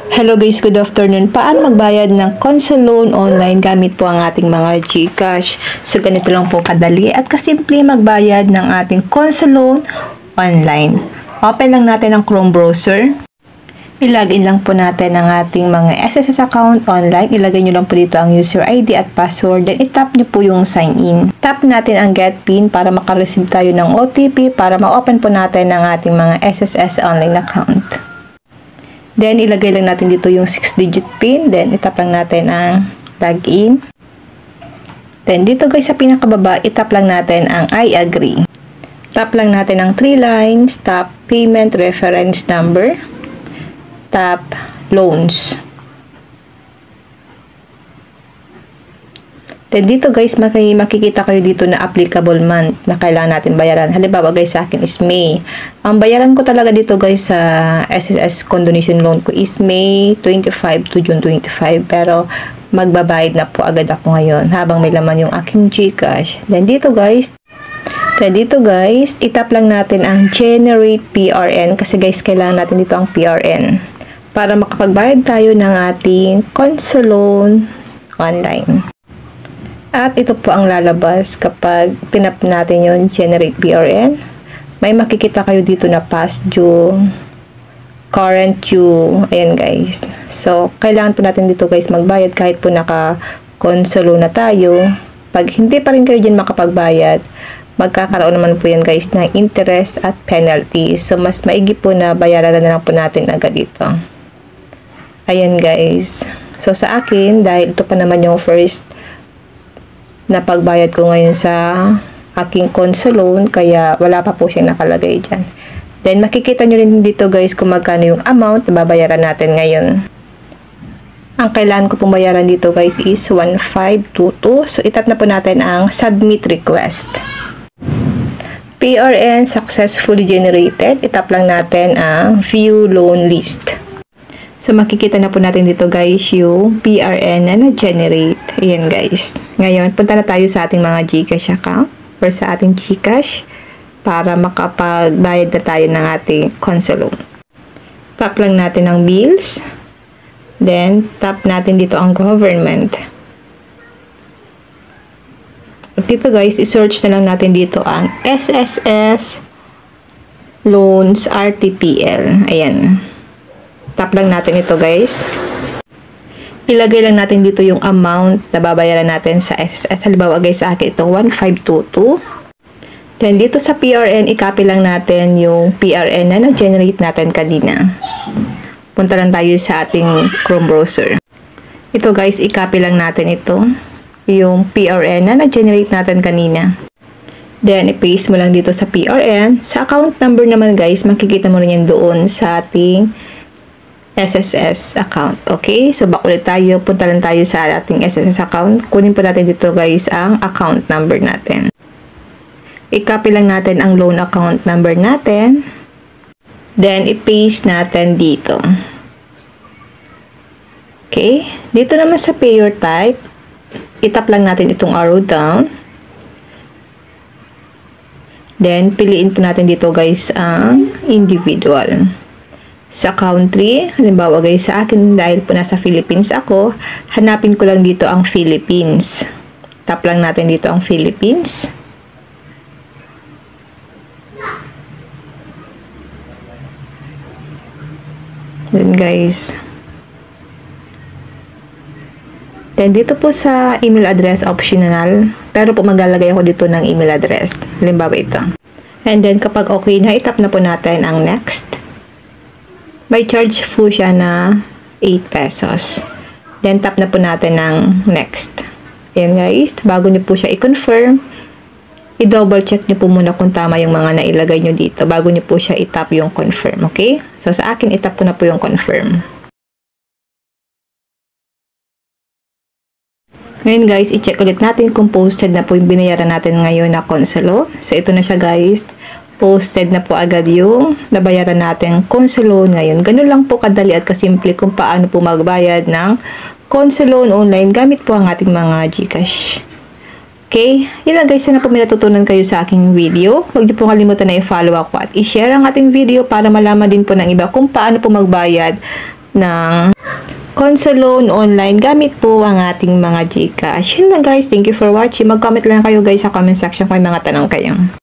Hello guys, good afternoon. Paano magbayad ng console loan online gamit po ang ating mga GCash? So ganito lang po kadali at kasimple magbayad ng ating console loan online. Open lang natin ang Chrome browser. I-login lang po natin ang ating mga SSS account online. Ilagay nyo lang po dito ang user ID at password. Then itap nyo po yung sign in. Tap natin ang get pin para makareceive tayo ng OTP para ma-open po natin ang ating mga SSS online account. Then, ilagay lang natin dito yung 6-digit PIN. Then, itap lang natin ang login. Then, dito guys sa pinakababa, itap lang natin ang I agree. Tap lang natin ang 3 lines. Tap payment reference number. Tap loans. Then, dito guys, makikita kayo dito na applicable month na kailangan natin bayaran. Halimbawa guys, sa akin is May. Ang bayaran ko talaga dito guys sa SSS condonation loan ko is May 25 to June 25. Pero, magbabayad na po agad ako ngayon habang may laman yung aking GCash. Then, dito guys, itap lang natin ang generate PRN kasi guys, kailangan natin dito ang PRN para makapagbayad tayo ng ating console loan online. At ito po ang lalabas kapag tinap natin yung generate PRN. May makikita kayo dito na past due, current due, ayan guys. So, kailangan po natin dito guys magbayad kahit po naka-console na tayo. Pag hindi pa rin kayo dyan makapagbayad, magkakaroon naman po yan guys ng interest at penalty. So, mas maigi po na bayaran na lang po natin agad dito. Ayan guys. So, sa akin, dahil ito pa naman yung first na pagbayad ko ngayon sa aking console loan, kaya wala pa po siyang nakalagay dyan. Then, makikita nyo rin dito guys kung magkano yung amount na babayaran natin ngayon. Ang kailangan ko pong bayaran dito guys is 1522. So, itap na po natin ang submit request. PRN successfully generated. Itap lang natin ang view loan list. So, makikita na po natin dito guys yung PRN na na-generate. Ayan guys. Ngayon, punta na tayo sa ating mga GCash account or sa ating GCash para makapagbayad na tayo ng ating console loan. Tap lang natin ang bills. Then, tap natin dito ang government. At dito guys, i-search na lang natin dito ang SSS Loans RTPL. Ayan. Tap lang natin ito guys. Ilagay lang natin dito yung amount na babayaran natin sa SSS. Halimbawa guys, sa akin itong 1522. Then dito sa PRN, i-copy lang natin yung PRN na na-generate natin kanina. Punta lang tayo sa ating Chrome browser. Ito guys, i-copy lang natin ito. Yung PRN na na-generate natin kanina. Then, i-paste mo lang dito sa PRN. Sa account number naman guys, makikita mo rin yan doon sa ating SSS account. Okay? So, back ulit tayo. Punta lang tayo sa ating SSS account. Kunin po natin dito guys ang account number natin. I-copy lang natin ang loan account number natin. Then, i-paste natin dito. Okay? Dito naman sa payer type, itap lang natin itong arrow down. Then, piliin po natin dito guys ang individual. Sa country, halimbawa guys sa akin dahil po nasa Philippines ako, hanapin ko lang dito ang Philippines. Tap lang natin dito ang Philippines. Then guys. Then dito po sa email address optional, pero po maglalagay ako dito ng email address. Halimbawa ito. And then kapag okay na, itap na po natin ang next. May charge po siya na 8 pesos. Then, tap na po natin ng next. Ayan guys, bago nyo po siya i-confirm, i-double check nyo po muna kung tama yung mga nailagay nyo dito bago nyo po siya i-tap yung confirm. Okay? So, sa akin, i-tap ko na po yung confirm. Ngayon guys, i-check ulit natin kung posted na po yung binayaran natin ngayon na console loan. So, ito na siya guys. Posted na po agad yung nabayaran natin console loan ngayon. Ganun lang po kadali at kasimple kung paano po magbayad ng console loan online gamit po ang ating mga GCash. Okay? Yun lang guys, sana po may natutunan kayo sa aking video. Huwag niyo po kalimutan na i-follow ako at i-share ang ating video para malaman din po ng iba kung paano po magbayad ng Console Loan online gamit po ang ating mga GCash. Yun lang guys, thank you for watching. Mag-comment lang kayo guys sa comment section kung may mga tanong kayo.